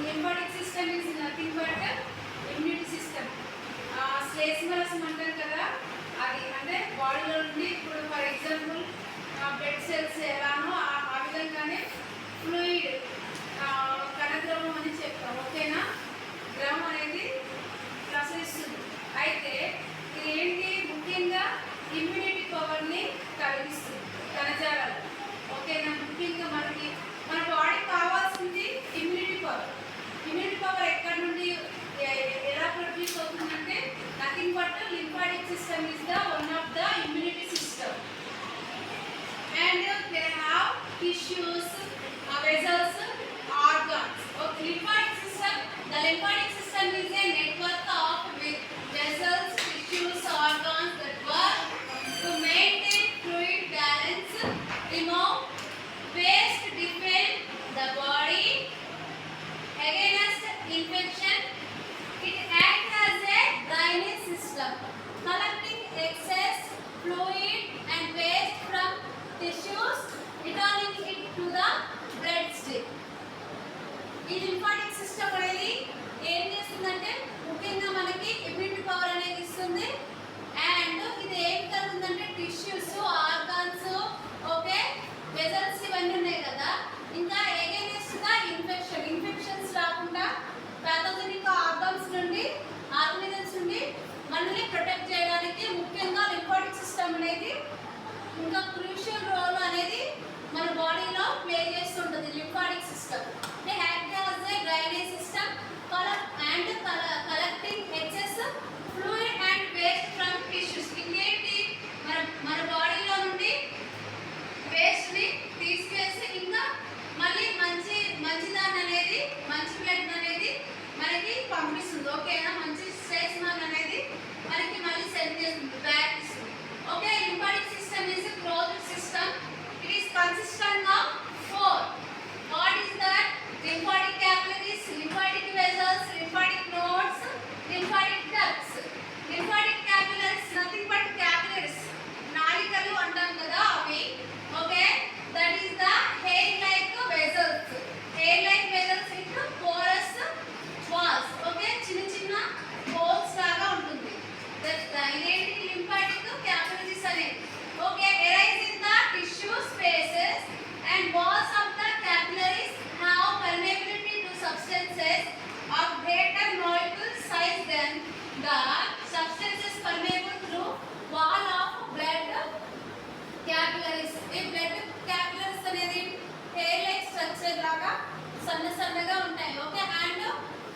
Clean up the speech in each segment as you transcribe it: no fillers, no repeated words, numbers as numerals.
Lymphatic system is nothing but immunity system. శ్లేష్మరసం అంటారు కదా, అది అంటే బాడీలో నుండి ఇప్పుడు ఫర్ ఎగ్జాంపుల్ బ్లడ్ సెల్స్ ఎలానో ఆ విధంగానే ఫ్లూయిడ్ కణద్రవం అని చెప్తాం. ఓకేనా? ద్రవం అనేది ప్రసరిస్తుంది. అయితే ఇది ఏంటి, ముఖ్యంగా ఇమ్యూనిటీ పవర్ని కలిగిస్తుంది కణజాలాలు. ఓకేనా? ముఖ్యంగా మనకి మన బాడీకి కావాల్సింది ఇమ్యూనిటీ పవర్. ఇమ్యూనిటీ పవర్ ఎక్కడి నుండి ఎలా ప్రొడ్యూస్ అవుతుందంటే nothing but lymphatic system is the one of the immunity system. And they have tissues, vessels, organs. Okay, lymphatic system. The lymphatic system is a network of vessels, tissues, organs that work to maintain fluid balance, remove waste, defend the body against infection. It acts as a drainage system, collecting excess fluid and waste from tissues, returning it to the blood stream. ఈ lymphatic system అనేది ఏం చేస్తుందంటే ముఖ్యంగా మనకి immunity power అనేది ఇస్తుంది. And ఇది ఏం కలుగుతుందంటే టిష్యూస్, ఆర్గాన్స్, ఓకే, వెజల్స్ ఇవన్నీ ఉన్నాయి కదా, ఇంకా ఎగైనెస్ట్గా ఇన్ఫెక్షన్స్ రాకుండా ప్యాథోజెనిక్ ఆర్గాన్స్ నుండి, ఆర్గనిజమ్స్ నుండి మనల్ని ప్రొటెక్ట్ చేయడానికి ముఖ్యంగా లింఫాటిక్ సిస్టమ్ అనేది ఇంకా క్రూషియల్ రోల్ అనేది మన బాడీలో ప్లే చేస్తుంటుంది. Lymphatic system they act as a drainage system collecting excess fluid and waste from tissues. ఇంకేంటి, మన బాడీలో నుండి వేస్ట్ని తీసుకేసి ఇంకా మళ్ళీ మంచిదాన్ని అనేది, మంచి బ్లడ్ అనేది మనకి పంపిస్తుంది. ఓకేనా? మంచి శ్లేష్మం అనేది మనకి మళ్ళీ సెండ్ చేస్తుంది, బ్యాక్ ఇస్తుంది. Okay, lymphatic system is a closed system. It is consistent of 4. What is that? Lymphatic capillaries, lymphatic vessels, lymphatic nodes, lymphatic ducts. Lymphatic capillaries nothing but capillaries. నాళికలు అంటాం కదా అవి. Okay, that is the hair-like vessels. Hair-like vessels into porous walls. Okay, చిన్న చిన్న holes లాగా ఉంటుంది. ఇదేంటి lymphatic capillaries అనేది. Okay, arise in the tissue spaces and walls of the capillaries have permeability to substances of greater molecule size than the substances permeable through wall of blood capillaries. ఈ blood capillaries అనేది hair like structure లాగా సన్నగా ఉంటాయి. Okay, and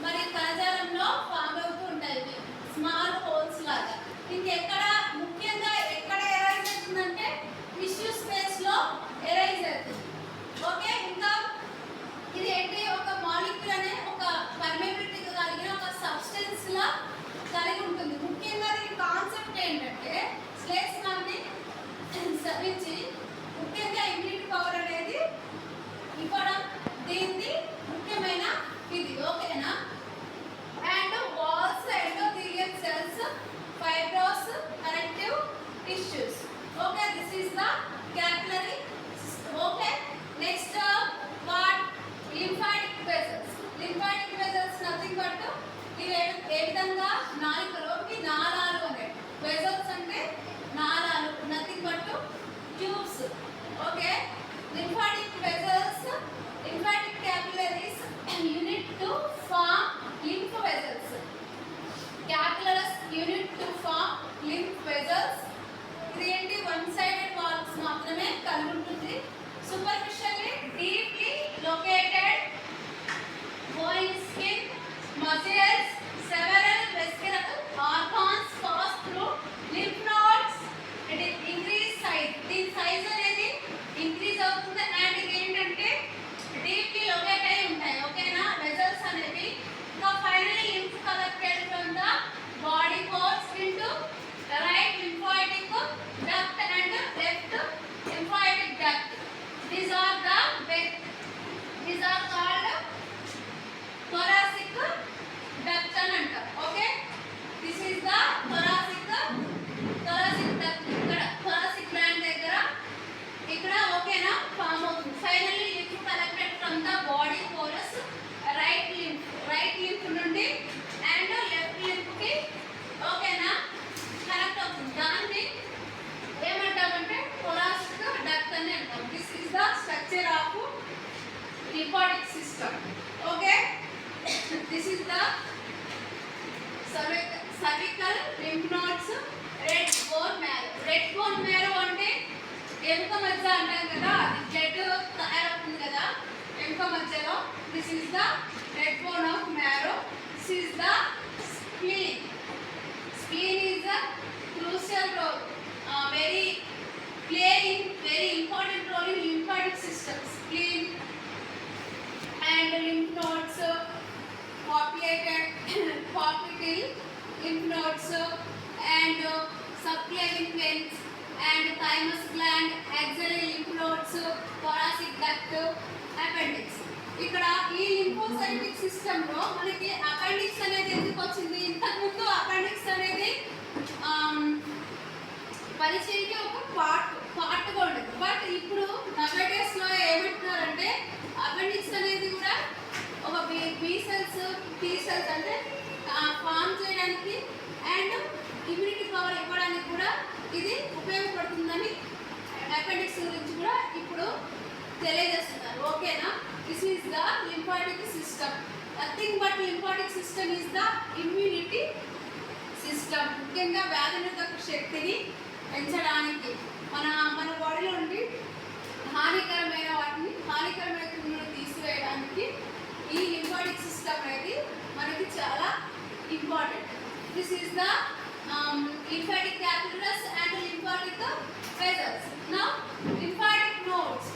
మరి కణజాలంలో form అవుతూ ఉంటాయి small holes లాగా. ఇంకెక్కడ ముఖ్యంగా ఎక్కడ ఎరైజ్ అవుతుందంటే టిష్యూ స్పేస్ లో ఎరైజ్ అవుతుంది. ఓకే, ఇంకా ఇది ఏంటి, ఒక మాలిక్యూల్ అనే ఒక పర్మిబిలిటీ కలిగిన ఒక సబ్స్టెన్స్ లా కలిగి ఉంటుంది. ముఖ్యంగా దీని కాన్సెప్ట్ ఏంటంటే శ్లేష్మాన్ని సరించి ముఖ్యంగా ఇమ్యూనిటీ పవర్ అనేది ఇవ్వడం దీన్ని ముఖ్యమైన ఇది. ఓకేనా? And walls, endothelial cells, fibrous, connective tissues. Okay, this is the capillary system. Okay, next what, lymphatic vessels. Lymphatic vessels nothing but ఇవి ఏ విధంగా నాలుకలోకి నాళాలు అనేవి. వెసల్స్ అంటే నాళాలు, nothing but tubes. Okay, lymphatic vessels, lymphatic capillaries unite to form lymph vessels. Capillaries unit to form lymph vessels. ఇది ఏంటి, వన్ సైడెడ్ వాల్స్ మాత్రమే కలిగి ఉంటుంది. Superficially deeply located bone skin, muscles, several vascular organs pass through lymph nodes. It is increase size. దీని size అనేది increase అవుతుంది. And ఇది ఏంటంటే డీప్లీ లొకేట్ అయి ఉంటాయి. ఓకేనా? వెజల్స్ అనేవి. ఇంకా finally lymph collected from the body pores into right lymphatic duct and left lymphatic duct. These are called thoracic duct. this is the backbone of marrow. This is the spleen. Spleen is a crucial role, playing very important role in lymphatic system. Spleen and lymph nodes, popliteal lymph nodes, and subclavian veins, and thymus gland, axillary lymph nodes, thoracic duct, appendix. ఇక్కడ ఈ lymphocytic system లో మనకి appendix అనేది ఎందుకు వచ్చింది? ఇంతకు ముందు appendix అనేది పరిచయంకి ఒక పార్ట్గా ఉండదు. బట్ ఇప్పుడు నవేడేస్ లో ఏమంటున్నారంటే అపెండిక్స్ అనేది కూడా ఒక బి సెల్స్, టీ సెల్స్ అంటే ఫామ్ చేయడానికి అండ్ ఇమ్యూనిటీ పవర్ ఇవ్వడానికి కూడా ఇది ఉపయోగపడుతుందని అపెండిక్స్ గురించి కూడా ఇప్పుడు తెలియజేస్తున్నారు. ఓకేనా? This is the lymphatic system. Nothing but lymphatic system is the immunity system. ముఖ్యంగా వ్యాధి నిరోధక శక్తిని పెంచడానికి మన బాడీలో నుండి హానికరమైన క్రిములను తీసివేయడానికి ఈ లింఫాటిక్ సిస్టమ్ అనేది మనకి చాలా important. This is the lymphatic capillaries and lymphatic vessels. Now lymphatic nodes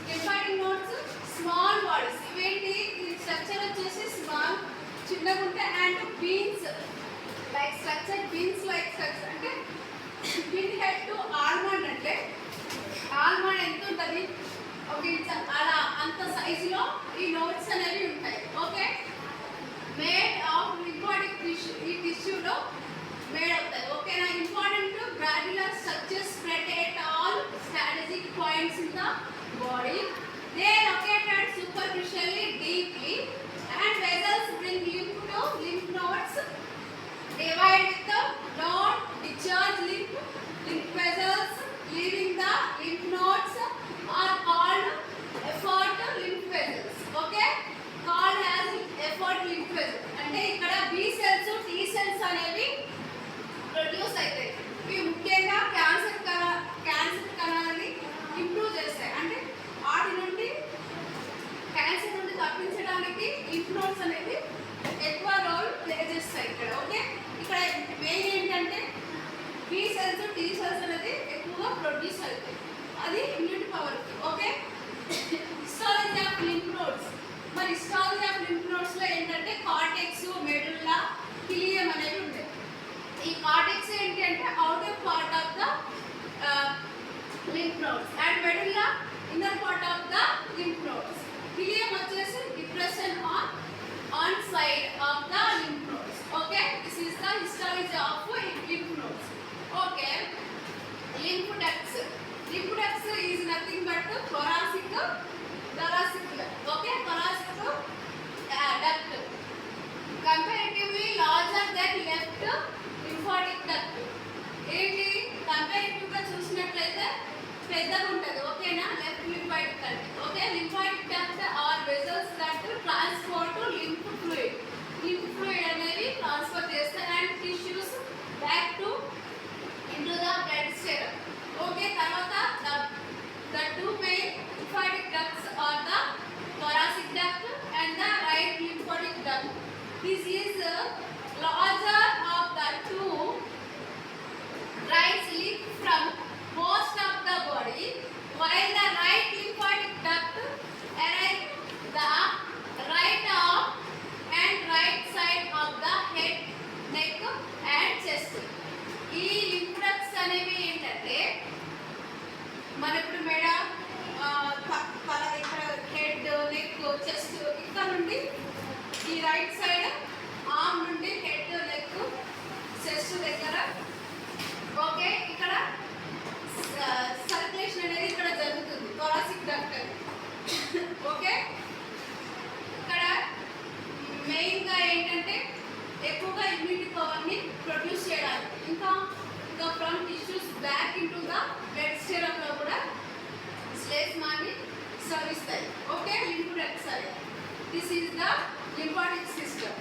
small bodies. ఇవేంటి? ఈ స్ట్రక్చర్ వచ్చేసి స్మాల్ చిన్నగా ఉంటాయి and beans like structure, beans like structure అంటే పిన్ హెడ్ టు ఆల్మండ్. అంటే ఆల్మండ్ ఎంత ఉంటుంది? ఒక ఇంచ్ అలా అంత సైజులో ఈ నోట్స్ అనేవి ఉంటాయి. Okay, made of lymphatic tissue. ఈ టిష్యూలో మేడ్ అవుతాయి. ఓకేనా? Important glandular structures spread at all strategic points in the body. They are located superficially, deeply, and vessels bring lymph to lymph nodes. Divide with the non-discharge lymph vessels leaving the lymph nodes are called effort lymph vessels. Okay, called as effort lymph vessels. అంటే ఇక్కడ B cells, T cells అనేవి produce అవుతాయి. ఇవి ముఖ్యంగా cancer కణాలని improve చేస్తాయి. అంటే వాటి నుండి క్యాన్సర్ నుండి తప్పించడానికి లింఫ్ నోడ్స్ అనేది ఎక్కువ రోల్ ప్లే చేస్తాయి ఇక్కడ. ఓకే, ఇక్కడ మెయిన్ ఏంటంటే బి సెల్స్, టీ సెల్స్ అనేది ఎక్కువగా ప్రొడ్యూస్ అవుతాయి. అది ఇమ్యూనిటీ పవర్కి. Okay, histology of lymph nodes. మరి హిస్టాలజీ ఆఫ్ లింఫ్ నోడ్స్లో ఏంటంటే కార్టెక్స్, మెడుల్లా, హిలియం అనేవి ఉంటాయి. ఈ కార్టెక్స్ ఏంటి అంటే outer part of the lymph nodes and medulla inner part of the lymph nodes. Helium వచ్చేసి depression on side of the lymph nodes. Okay, this is the histology of lymph nodes. Okay, lymph ducts is nothing but thoracic duct. Okay, thoracic duct comparatively larger than left lymphatic duct. ఏంటి? Comparative గా చూసినట్లయితే పెద్దగా ఉంటుంది. ఓకేనా? Left lymphatic duct. Okay, lymphatic duct are vessels that transport lymph fluid. Lymph fluid అనేది transfer చేస్తాయి and tissues back to into the blood stream. Okay, తర్వాత the two main lymphatic ducts are the thoracic duct and the right lymphatic duct. This is larger of the two, drives lymph from most of the body, while the right lymphatic duct arrive the right arm and right side of the head, neck and chest. ఈ lymph ducts అనేవి ఏంటంటే మన ఇప్పుడు మెడ, ఇక్కడ head, neck, chest, ఇక్కడ నుండి ఈ రైట్ సైడ్ ఆర్మ్ నుండి హెడ్, నెక్, చెస్ట్ దగ్గర. ఓకే, ఇక్కడ సర్క్యులేషన్ అనేది ఇక్కడ జరుగుతుంది థొరాసిక్ డక్ట్. ఓకే, ఇక్కడ మెయిన్గా ఏంటంటే ఎక్కువగా ఇమ్యూనిటీ పవర్ని ప్రొడ్యూస్ చేయడానికి, ఇంకా from tissues back into the blood స్టెరమ్లో కూడా శ్లేష్మాన్ని స్రవిస్తాయి. ఓకే, లింఫ్ డక్ట్స్ అనేవి. This is the lymphatic system.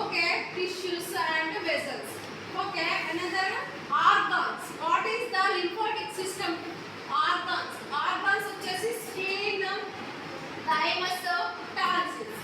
Okay, tissues and vessels. Okay, another organs. What is the lymphatic system? Organs వచ్చేసి skin, thymus, tonsils.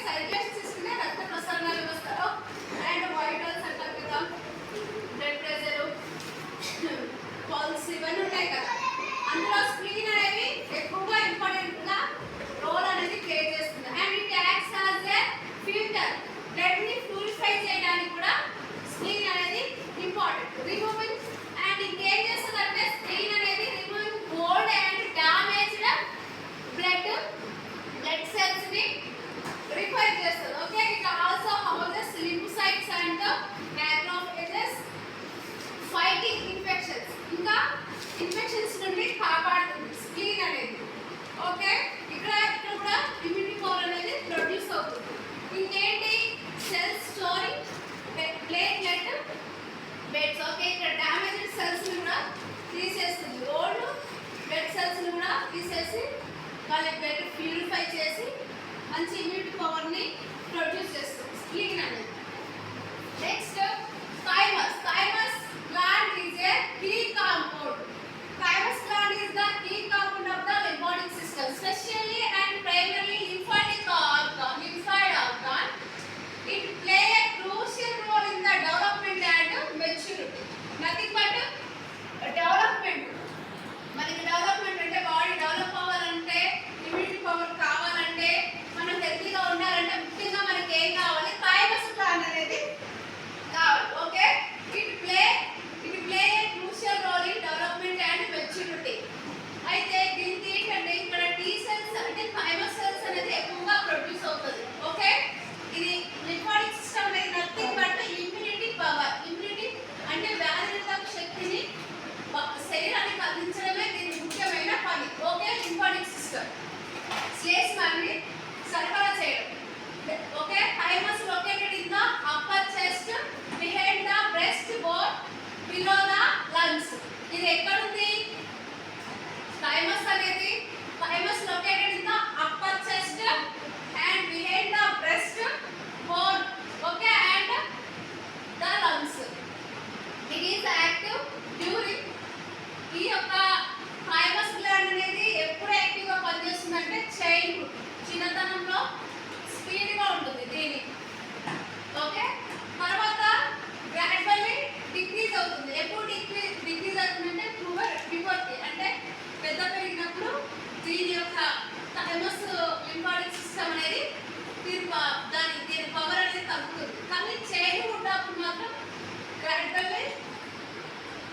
Circulation system రక్త ప్రసరణ వ్యవస్థలో and vitals అంటారు కదా, బ్లడ్ ప్రెషర్, పల్స్ ఇవన్నీ ఉంటాయి కదా, అందులో స్ప్లీన్ అనేవి ఎక్కువగా ఇంపార్టెంట్ గా రోల్ అనేది ప్లే చేస్తుంది. And it acts as a filter, blood ని ప్యూరిఫై చేయడానికి కూడా స్ప్లీన్ అనేది ఇంపార్టెంట్. రిమూవింగ్ అండ్ ఇంకేం చేస్తుందంటే స్ప్లీన్ అనేది removing old and damaged blood cells ని రిపేర్ చేస్తుంది. Okay, it also houses lymphocytes and macrophages fighting infections, ఇంకా ఇన్ఫెక్షన్స్ నుండి కాపాడుతుంది స్ప్లీన్ అనేది. ఓకే, ఇక్కడ కూడా ఇమ్యూనిటీ పవర్ అనేది ప్రొడ్యూస్ అవుతుంది. ఇంకేంటి cells storing platelet beds. Okay, ఇక్కడ డ్యామేజ్డ్ సెల్స్ ని కూడా తీసేస్తుంది, ఓల్డ్ బ్లడ్ సెల్స్ ని కూడా తీసేసి వాళ్ళ బ్లడ్ ప్యూరిఫై చేసి మంచి ఇమ్యూనిటీ పవర్ ని ప్రొడ్యూస్ చేస్తుంది స్ప్లీన్ అనేది. Next thymus. Thymus gland is a key compound. Thymus gland is the key compound of the lymphatic system, especially and primarily lymphatic organ. Lymphoid organ. It play a crucial role in the development and maturity. Nothing but development. మనకి development అంటే body develop అవ్వాలంటే, immunity power కావాలంటే, మనం హెల్తీగా ఉండాలంటే ముఖ్యంగా మనకి ఏం కావాలి? థైమస్ గ్లాండ్ అనేది కావాలి. Okay, it play a crucial role in development and maturity. అయితే దీనికి ఏంటంటే ఇక్కడ టీ సెల్స్ అంటే థైమస్ సెల్స్ అనేది ఎక్కువగా ప్రొడ్యూస్ అవుతుంది. ఓకే, ఇది లింఫాటిక్ సిస్టమ్ అనేది nothing but immunity power. Immunity అంటే వ్యాధి నిరోధక శక్తిని శరీరానికి అందించడమే దీని ముఖ్యమైన పని. ఓకే, లింఫాటిక్ సిస్టమ్ శ్లేష్మాన్ని సరఫరా చేయడం. Okay, thymus located in the upper chest, behind the breast bone, below the lungs. ఇది ఎక్కడ ఉంది? థైమస్ అనేది thymus located in the upper chest and behind the breast bone. Okay, and the lungs. It is active during. ఈ యొక్క thymus gland అనేది ఎప్పుడు యాక్టివ్గా పనిచేస్తుందంటే childhood, చిన్నతనంలో స్పీడ్గా ఉంటుంది దీనికి. ఓకే, తర్వాత గ్రాడ్యువల్లీ డిక్రీజ్ అవుతుంది. ఎప్పుడు డిక్రీజ్ అవుతుందంటే ప్యూబర్టీ అంటే పెద్ద పెరిగినప్పుడు దీని యొక్క థైమస్ లింఫాటిక్ సిస్టమ్ అనేది దీని పవర్ అనేది తగ్గుతుంది. కానీ చైల్డ్హుడ్ అప్పుడు మాత్రం గ్రాడ్యువల్లీ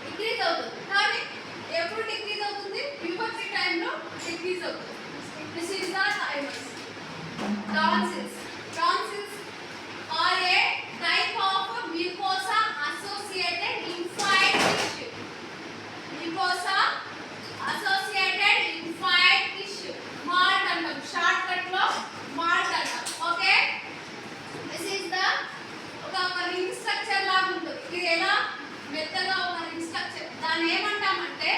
డిక్రీజ్ అవుతుంది. కానీ ఎప్పుడు డిక్రీజ్ అవుతుంది? ప్యూబర్టీ టైంలో డిక్రీజ్ అవుతుంది. This is the thymus. Tonsils. Tonsils are a type of mucosa associated lymphoid tissue. Mucosa associated lymphoid tissue. MALT అంటాం, షార్ట్ కట్ లో MALT అంటాం. ఓకే, దిస్ ఈస్ ద ఒక రింగ్ స్ట్రక్చర్ లాగా ఉంటుంది. ఇది ఎలా మెత్తగా ఒక రింగ్ స్ట్రక్చర్. దాన్ని ఏమంటామంటే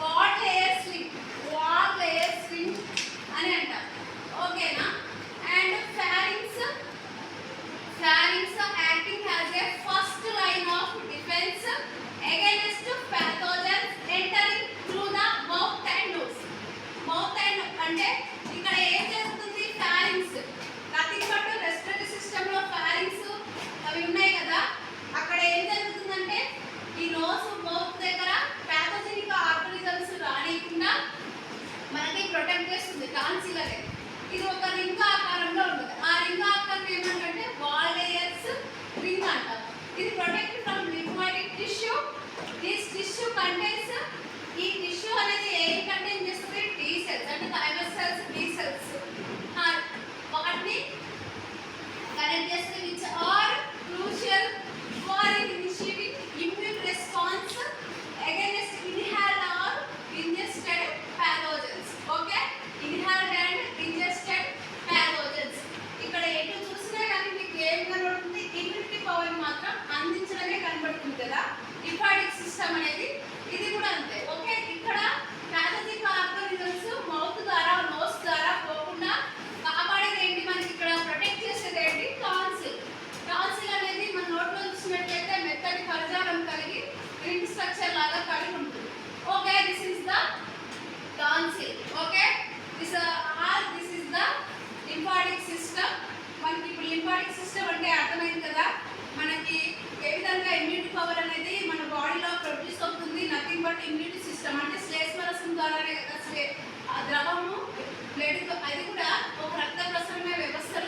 wall layer sling. Wall layer sling అని అంటాం. ఓకేనా? And pharynx. Pharynx acting as a first line of defense against pathogens entering through the mouth and nose. Mouth and అంటే ఇక్కడ ఏం చేస్తుంది? pharynx nothing but respiratory system లో pharynx అవి ఉన్నాయి కదా, అక్కడ ఏం జరుగుతుందంటే ఈ నోస్ మౌత్ దగ్గర పాథోజెనిక్ ఆర్గానిజమ్స్ రానికుండా మనకి ప్రొటెక్ట్ చేస్తుంది టాన్సిల్ అనేది. ఇది ఒక రింగ్ ఆకారంలో ఉంటుంది. ఆ రింగ్ ఆకారం ఏమంటే వాల్ లేయర్స్ రింగ్ అంటారు. ఇది protect from lymphatic tissue. This tissue contains, ఈ టిష్యూ అనేది ఏం కంటైన్ చేస్తుంది? టీ సెల్స్ అంటే థైమస్ సెల్స్, టీ సెల్స్. వాటిని కనెక్ట్ చేస్తే which are crucial for initiating immune response against inhaled or ingested pathogens. Okay, inhaled and ingested pathogens. ఇక్కడ ఎటు చూసినా కానీ మీకు ఏం కనబడుతుంది? ఇమ్యూనిటీ పవర్ మాత్రం అందించడమే కనబడుతుంది కదా లింఫాటిక్ సిస్టమ్ అనేది. ఇది కూడా అంతే. ఓకే, ఇక్కడ పాథోజెనిక్ సిస్టమ్ అంటే శ్లేష్మరసం ద్వారానే కదా ఆ ద్రవము బ్లడ్ అది కూడా ఒక రక్త ప్రసరణ వ్యవస్థ